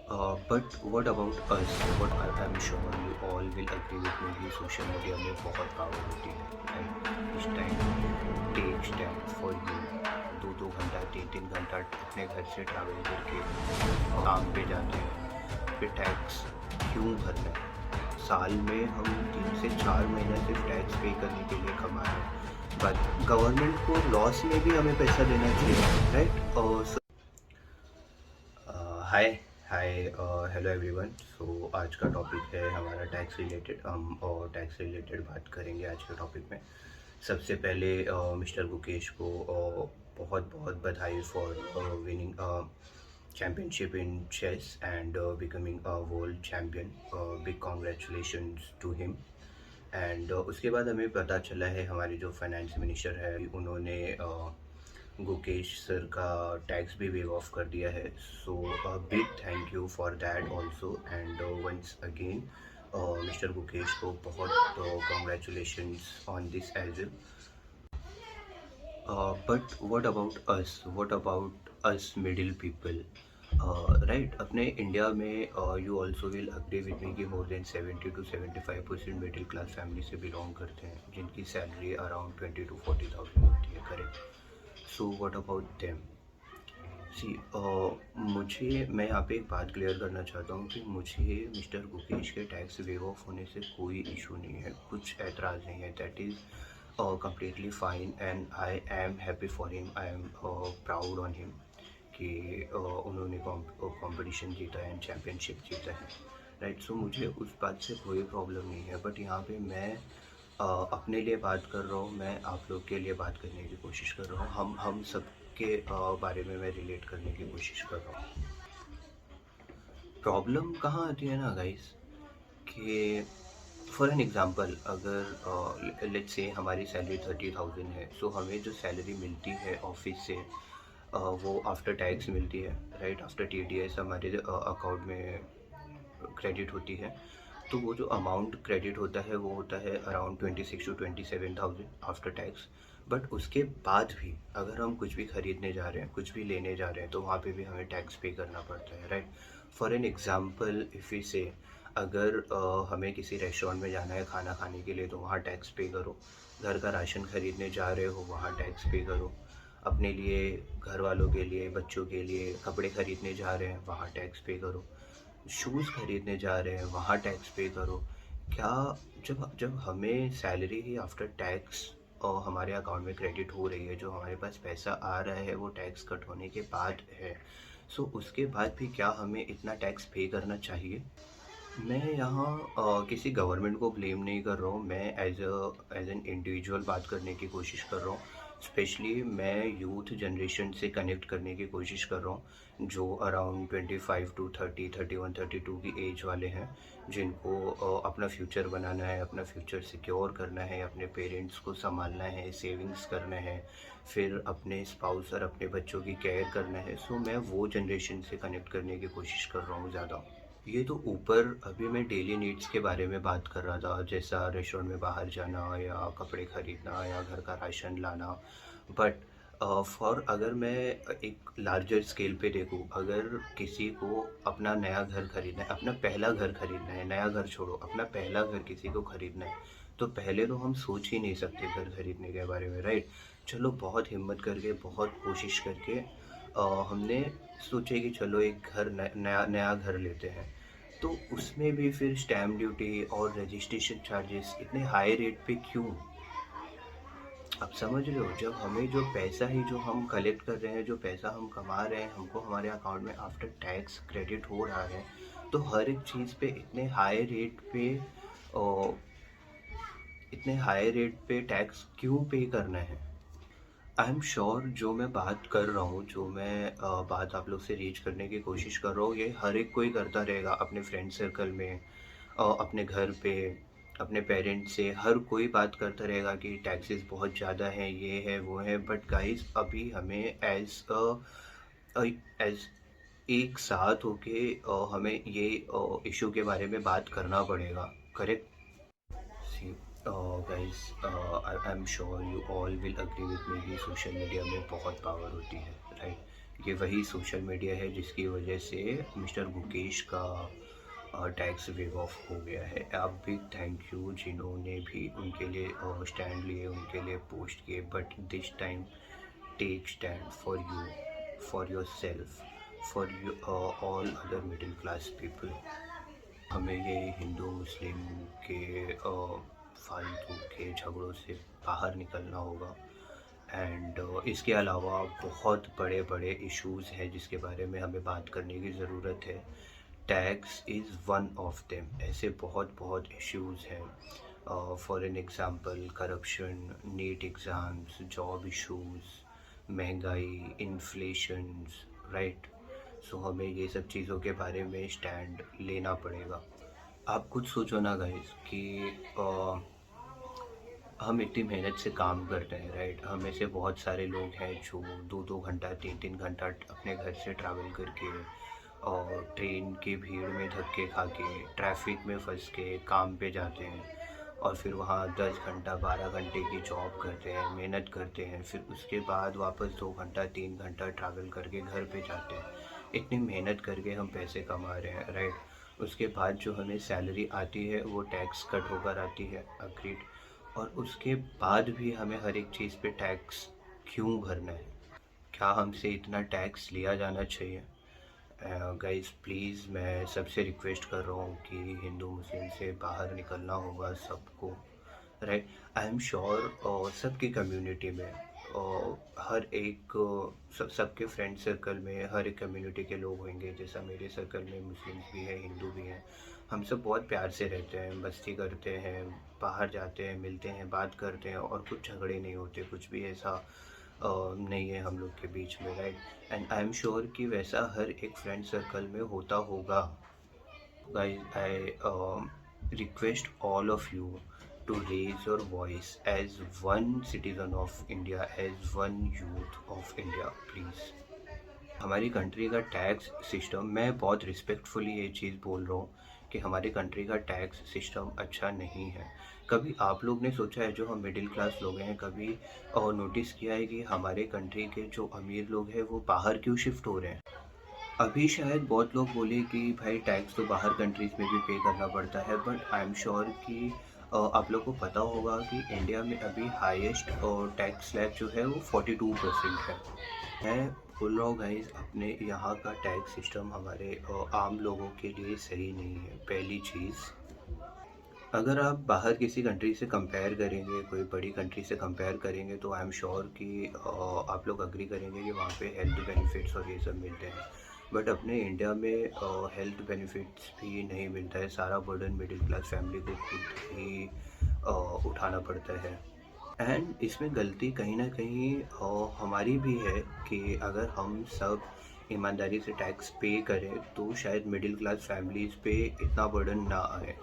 But what about us? What I'm sure you all will agree with me कि social media में बहुत power होती है right. Stand take stand for you. दो दो घंटा तीन तीन घंटा अपने घर से ट्रैवल करके काम पे जाते हैं. फिर टैक्स क्यों भरना है? साल में हम 3 से 4 महीना सिर्फ टैक्स पे करने के लिए कमा रहे हैं. बट गवर्नमेंट को लॉस में भी हमें पैसा देना चाहिए राइट. और हाय हाय हेलो एवरीवन. सो आज का टॉपिक है हमारा टैक्स रिलेटेड. हम और टैक्स रिलेटेड बात करेंगे आज के टॉपिक में. सबसे पहले मिस्टर गुकेश को बहुत बहुत बधाई for winning championship in chess and becoming a world champion. Big congratulations to him. And उसके बाद हमें पता चला है हमारे जो फाइनेंस मिनिस्टर है उन्होंने गुकेश सर का टैक्स भी वेव ऑफ कर दिया है. So big thank you for that also. And once again mister Gukesh को बहुत congratulations on this as well. But what about us middle people right. अपने इंडिया में you also will agree with me कि more than 70 to 75% middle class family से belong करते हैं जिनकी salary around 20 to 40,000 होती है correct. So what about them? See मुझे मैं यहाँ पे एक बात क्लियर करना चाहता हूँ कि मुझे मिस्टर गुकेश के टैक्स वेव ऑफ होने से कोई इशू नहीं है, कुछ एतराज़ नहीं है. That is completely fine and I am happy for him. I am proud on him कि उन्होंने कंपटीशन जीता है, चैम्पियनशिप जीता है राइट. सो मुझे उस बात से कोई प्रॉब्लम नहीं है. बट यहाँ पे मैं अपने लिए बात कर रहा हूँ, मैं आप लोग के लिए बात करने की कोशिश कर रहा हूँ. हम सब के बारे में मैं रिलेट करने की कोशिश कर रहा हूँ. प्रॉब्लम कहाँ आती है ना गाइस कि फॉर एन एग्ज़ाम्पल अगर लेट्स से हमारी सैलरी 30,000 है. सो हमें जो सैलरी मिलती है ऑफिस से वो आफ्टर टैक्स मिलती है राइट. आफ्टर TDS हमारे अकाउंट में क्रेडिट होती है. तो वो जो अमाउंट क्रेडिट होता है वो होता है around 26 to 27,000 after tax. But उसके बाद भी अगर हम कुछ भी ख़रीदने जा रहे हैं, कुछ भी लेने जा रहे हैं, तो वहाँ पे भी हमें टैक्स पे करना पड़ता है right. For an example if you से अगर हमें किसी रेस्टोरेंट में जाना है खाना खाने के लिए तो वहाँ टैक्स पे करो. घर का राशन ख़रीदने जा रहे हो वहाँ टैक्स पे करो. अपने लिए, घर वालों के लिए, बच्चों के लिए कपड़े ख़रीदने जा रहे हैं वहाँ टैक्स पे करो. शूज़ ख़रीदने जा रहे हैं वहाँ टैक्स पे करो. क्या जब जब हमें सैलरी ही आफ्टर टैक्स और हमारे अकाउंट में क्रेडिट हो रही है, जो हमारे पास पैसा आ रहा है वो टैक्स कट होने के बाद है. सो उसके बाद भी क्या हमें इतना टैक्स पे करना चाहिए? मैं यहाँ किसी गवर्नमेंट को ब्लेम नहीं कर रहा हूँ. मैं एज एन इंडिविजुअल बात करने की कोशिश कर रहा हूँ. स्पेशली मैं यूथ जनरेशन से कनेक्ट करने की कोशिश कर रहा हूँ जो अराउंड 25 to 30, 31, 32 की एज वाले हैं, जिनको अपना फ्यूचर बनाना है, अपना फ्यूचर सिक्योर करना है, अपने पेरेंट्स को संभालना है, सेविंग्स करना है, फिर अपने स्पाउस और अपने बच्चों की केयर करना है. सो मैं वो जनरेशन से कनेक्ट करने की कोशिश कर रहा हूँ ज़्यादा. ये तो ऊपर अभी मैं डेली नीड्स के बारे में बात कर रहा था, जैसा रेस्टोरेंट में बाहर जाना या कपड़े ख़रीदना या घर का राशन लाना. बट फॉर अगर मैं एक लार्जर स्केल पे देखूँ, अगर किसी को अपना नया घर ख़रीदना है, अपना पहला घर ख़रीदना है, नया घर छोड़ो, अपना पहला घर किसी को ख़रीदना है, तो पहले तो हम सोच ही नहीं सकते घर ख़रीदने के बारे में राइट. चलो बहुत हिम्मत करके, बहुत कोशिश करके हमने सोचे कि चलो एक घर नया नया घर लेते हैं. तो उसमें भी फिर स्टैम्प ड्यूटी और रजिस्ट्रेशन चार्जेस इतने हाई रेट पे क्यों? आप समझ रहे हो, जब हमें जो पैसा ही जो हम कलेक्ट कर रहे हैं, जो पैसा हम कमा रहे हैं, हमको हमारे अकाउंट में आफ्टर टैक्स क्रेडिट हो रहा है, तो हर एक चीज़ पे इतने हाई रेट पे टैक्स क्यों पे करना है? आई एम श्योर जो मैं बात कर रहा हूँ, जो मैं बात आप लोग से रीच करने की कोशिश कर रहा हूँ, ये हर एक कोई करता रहेगा अपने फ्रेंड सर्कल में, अपने घर पे, अपने पेरेंट्स से हर कोई बात करता रहेगा कि टैक्सेस बहुत ज़्यादा हैं, ये है वो है. बट गाइस अभी हमें एज एक साथ होके हमें ये इशू के बारे में बात करना पड़ेगा correct. See, guys, I'm sure you all will agree with me कि सोशल मीडिया में बहुत पावर होती है राइट. ये वही सोशल मीडिया है जिसकी वजह से मिस्टर मुकेश का टैक्स वेव ऑफ हो गया है। आप भी थैंक यू जिन्होंने भी उनके लिए स्टैंड लिए, उनके लिए पोस्ट किए, but this time take stand for you, for yourself, for you all other middle class people. हमें ये हिंदू मुस्लिम के फालतू के झगड़ों से बाहर निकलना होगा। एंड इसके अलावा बहुत बड़े बड़े इश्यूज़ हैं जिसके बारे में हमें बात करने की ज़रूरत है। Tax is one of them. ऐसे बहुत बहुत इश्यूज़ हैं, for an example corruption, NEET exams, job issues, महंगाई, इन्फ्लेशंस, राइट। सो हमें ये सब चीज़ों के बारे में स्टैंड लेना पड़ेगा। आप खुद सोचो ना गाइस कि हम इतनी मेहनत से काम करते हैं, राइट। हम में से बहुत सारे लोग हैं जो 2-2 घंटा 3-3 घंटा अपने घर से ट्रैवल करके और ट्रेन की भीड़ में धक्के खा के ट्रैफिक में फंस के काम पे जाते हैं, और फिर वहाँ 10 घंटा 12 घंटे की जॉब करते हैं, मेहनत करते हैं, फिर उसके बाद वापस 2 घंटा 3 घंटा ट्रैवल करके घर पे जाते हैं। इतनी मेहनत करके हम पैसे कमा रहे हैं, राइट। उसके बाद जो हमें सैलरी आती है वो टैक्स कट होकर आती है, अग्रीड। और उसके बाद भी हमें हर एक चीज़ पे टैक्स क्यों भरना है? क्या हमसे इतना टैक्स लिया जाना चाहिए? गाइस प्लीज़ मैं सबसे रिक्वेस्ट कर रहा हूँ कि हिंदू मुस्लिम से बाहर निकलना होगा सबको, राइट। आई एम श्योर सबकी कम्युनिटी में हर एक सबके फ्रेंड सर्कल में हर एक कम्युनिटी के लोग होंगे। जैसा मेरे सर्कल में मुस्लिम्स भी हैं, हिंदू भी हैं। हम सब बहुत प्यार से रहते हैं, मस्ती करते हैं, बाहर जाते हैं, मिलते हैं, बात करते हैं, और कुछ झगड़े नहीं होते, कुछ भी ऐसा नहीं है हम लोग के बीच में, right. And I am sure कि वैसा हर एक फ्रेंड सर्कल में होता होगा। Guys, I request all of you to raise your voice as one citizen of India, as one youth of India, please. हमारी कंट्री का टैक्स सिस्टम, मैं बहुत रिस्पेक्टफुली ये चीज़ बोल रहा हूँ कि हमारी कंट्री का टैक्स सिस्टम अच्छा नहीं है। कभी आप लोग ने सोचा है, जो हम मिडिल क्लास लोग हैं, कभी और नोटिस किया है कि हमारे कंट्री के जो अमीर लोग हैं वो बाहर क्यों शिफ्ट हो रहे हैं? अभी शायद बहुत लोग बोले कि भाई टैक्स तो बाहर कंट्रीज़ में भी पे करना पड़ता है, बट आई एम श्योर कि आप लोग को पता होगा कि इंडिया में अभी हाईएस्ट टैक्स स्लैब जो है वो 42% है। मैं बोल रहा हूँ गाइस, अपने यहाँ का टैक्स सिस्टम हमारे आम लोगों के लिए सही नहीं है। पहली चीज़, अगर आप बाहर किसी कंट्री से कंपेयर करेंगे, कोई बड़ी कंट्री से कंपेयर करेंगे, तो आई एम श्योर कि आप लोग अग्री करेंगे कि वहाँ पे हेल्थ बेनिफिट्स और ये सब मिलते हैं। बट अपने इंडिया में हेल्थ बेनिफिट्स भी नहीं मिलता है। सारा बर्डन मिडिल क्लास फैमिली को खुद ही उठाना पड़ता है। एंड इसमें गलती कहीं ना कहीं हमारी भी है कि अगर हम सब ईमानदारी से टैक्स पे करें तो शायद मिडिल क्लास फैमिलीज़ पे इतना बर्डन ना आए।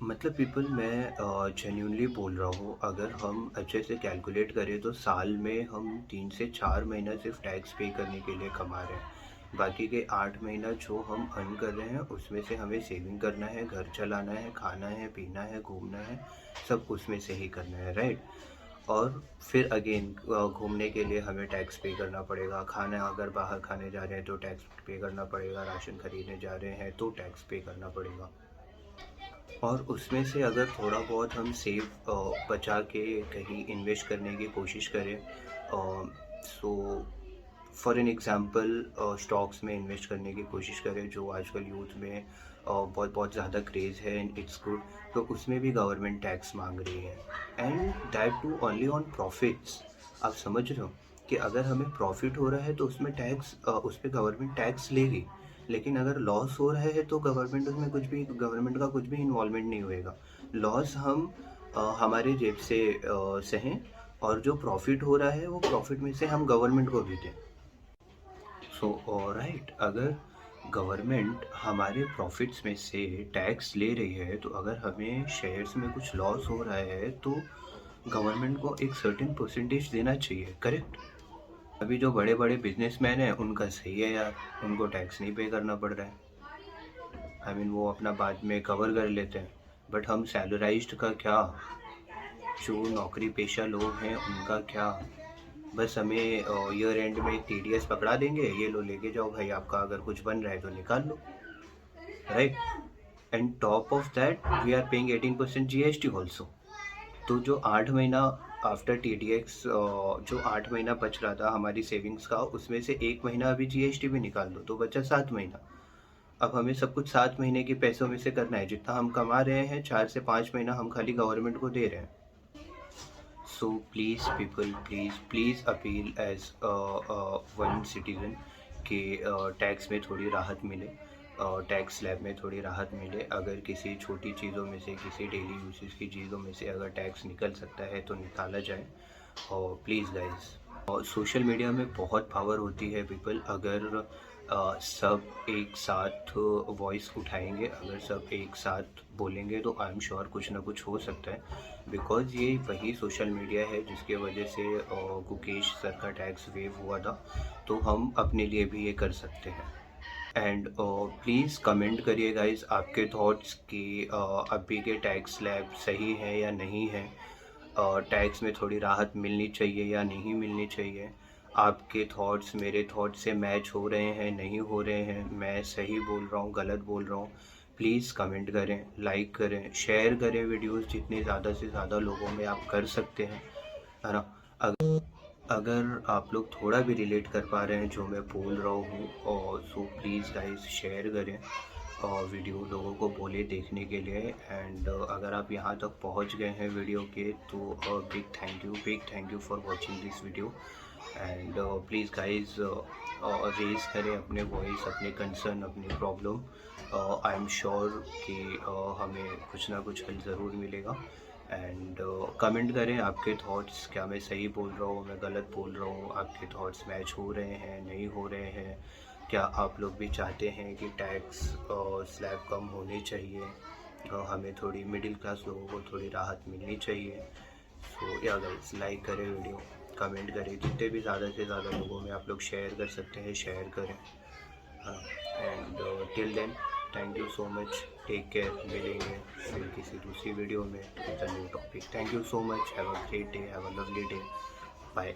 मतलब पीपल, मैं जेन्युइनली बोल रहा हूँ, अगर हम अच्छे से कैलकुलेट करें तो साल में हम 3 से 4 महीना सिर्फ टैक्स पे करने के लिए कमा रहे हैं। बाकी के 8 महीना जो हम अर्न कर रहे हैं उसमें से हमें सेविंग करना है, घर चलाना है, खाना है, पीना है, घूमना है, सब उसमें से ही करना है, राइट। और फिर अगेन घूमने के लिए हमें टैक्स पे करना पड़ेगा, खाना अगर बाहर खाने जा रहे हैं तो टैक्स पे करना पड़ेगा, राशन खरीदने जा रहे हैं तो टैक्स पे करना पड़ेगा। और उसमें से अगर थोड़ा बहुत हम सेव बचा के कहीं इन्वेस्ट करने की कोशिश करें, so for an example stocks में इन्वेस्ट करने की कोशिश करें, जो आजकल यूथ में बहुत बहुत ज़्यादा क्रेज़ है एंड इट्स गुड, तो उसमें भी गवर्नमेंट टैक्स मांग रही है, and that too only on profits. आप समझ रहे हो कि अगर हमें प्रॉफिट हो रहा है तो उसमें टैक्स, उस पर गवर्नमेंट टैक्स लेगी, लेकिन अगर लॉस हो रहा है तो गवर्नमेंट का कुछ भी इन्वॉल्वमेंट नहीं होएगा। लॉस हम हमारे जेब से सहें, और जो प्रॉफिट हो रहा है वो प्रॉफिट में से हम गवर्नमेंट को भी दें। सो राइट, अगर गवर्नमेंट हमारे प्रॉफिट्स में से टैक्स ले रही है, तो अगर हमें शेयर्स में कुछ लॉस हो रहा है तो गवर्नमेंट को एक सर्टेन परसेंटेज देना चाहिए, करेक्ट। अभी जो बड़े बड़े बिजनेसमैन हैं उनका सही है यार, उनको टैक्स नहीं पे करना पड़ रहा है। आई मीन वो अपना बाद में कवर कर लेते हैं, बट हम सैलराइज्ड का क्या, जो नौकरी पेशा लोग हैं उनका क्या? बस हमें ईयर एंड में टीडीएस पकड़ा देंगे, ये लो लेके जाओ भाई, आपका अगर कुछ बन रहा है तो निकाल लो, right. And top of that we are paying 18% GST also. तो जो 8 महीना आफ्टर टीडीएक्स जो 8 महीना बच रहा था हमारी सेविंग्स का, उसमें से 1 महीना अभी जीएसटी भी निकाल दो तो बचा 7 महीना। अब हमें सब कुछ 7 महीने के पैसों में से करना है, जितना हम कमा रहे हैं 4 से 5 महीना हम खाली गवर्नमेंट को दे रहे हैं। So please people, please please appeal as one citizen कि टैक्स में थोड़ी राहत मिले, टैक्स स्लैब में थोड़ी राहत मिले। अगर किसी छोटी चीज़ों में से, किसी डेली यूसेज की चीज़ों में से अगर टैक्स निकल सकता है तो निकाला जाए। और प्लीज़ गाइस, और सोशल मीडिया में बहुत पावर होती है पीपल। अगर सब एक साथ वॉइस उठाएंगे, अगर सब एक साथ बोलेंगे तो आई एम श्योर कुछ ना कुछ हो सकता है। बिकॉज़ ये वही सोशल मीडिया है जिसके वजह से गुकेश सर का टैक्स वेव हुआ था, तो हम अपने लिए भी ये कर सकते हैं। एंड प्लीज़ कमेंट करिए गाइस आपके थॉट्स कि अभी के टैक्स स्लैब सही है या नहीं है, टैक्स में थोड़ी राहत मिलनी चाहिए या नहीं मिलनी चाहिए। आपके थॉट्स मेरे थॉट्स से मैच हो रहे हैं, नहीं हो रहे हैं, मैं सही बोल रहा हूँ, गलत बोल रहा हूँ। प्लीज़ कमेंट करें, लाइक करें, शेयर करें वीडियोस जितने ज़्यादा से ज़्यादा लोगों में आप कर सकते हैं, है ना। अगर आप लोग थोड़ा भी रिलेट कर पा रहे हैं जो मैं बोल रहा हूँ, और सो प्लीज़ गाइस शेयर करें और वीडियो लोगों को बोले देखने के लिए। एंड अगर आप यहाँ तक पहुँच गए हैं वीडियो के तो big thank you for watching this video. And please guys raise करें अपने वॉइस, अपने कंसर्न, अपनी प्रॉब्लम। आई एम श्योर कि हमें कुछ ना कुछ हल ज़रूर मिलेगा। एंड कमेंट करें आपके थॉट्स, क्या मैं सही बोल रहा हूँ, मैं गलत बोल रहा हूँ, आपके थॉट्स मैच हो रहे हैं, नहीं हो रहे हैं, क्या आप लोग भी चाहते हैं कि टैक्स स्लैब कम होने चाहिए, हमें थोड़ी मिडिल क्लास लोगों को थोड़ी राहत मिलनी चाहिए। सो या गाइस लाइक करें वीडियो, कमेंट करें, जितने भी ज़्यादा से ज़्यादा लोगों में आप लोग शेयर कर सकते हैं शेयर करें, हाँ। And till then thank you so much, take care, मिलेंगे फिर किसी दूसरी वीडियो में with a new topic. Thank you so much, have a great day, have a lovely day, bye.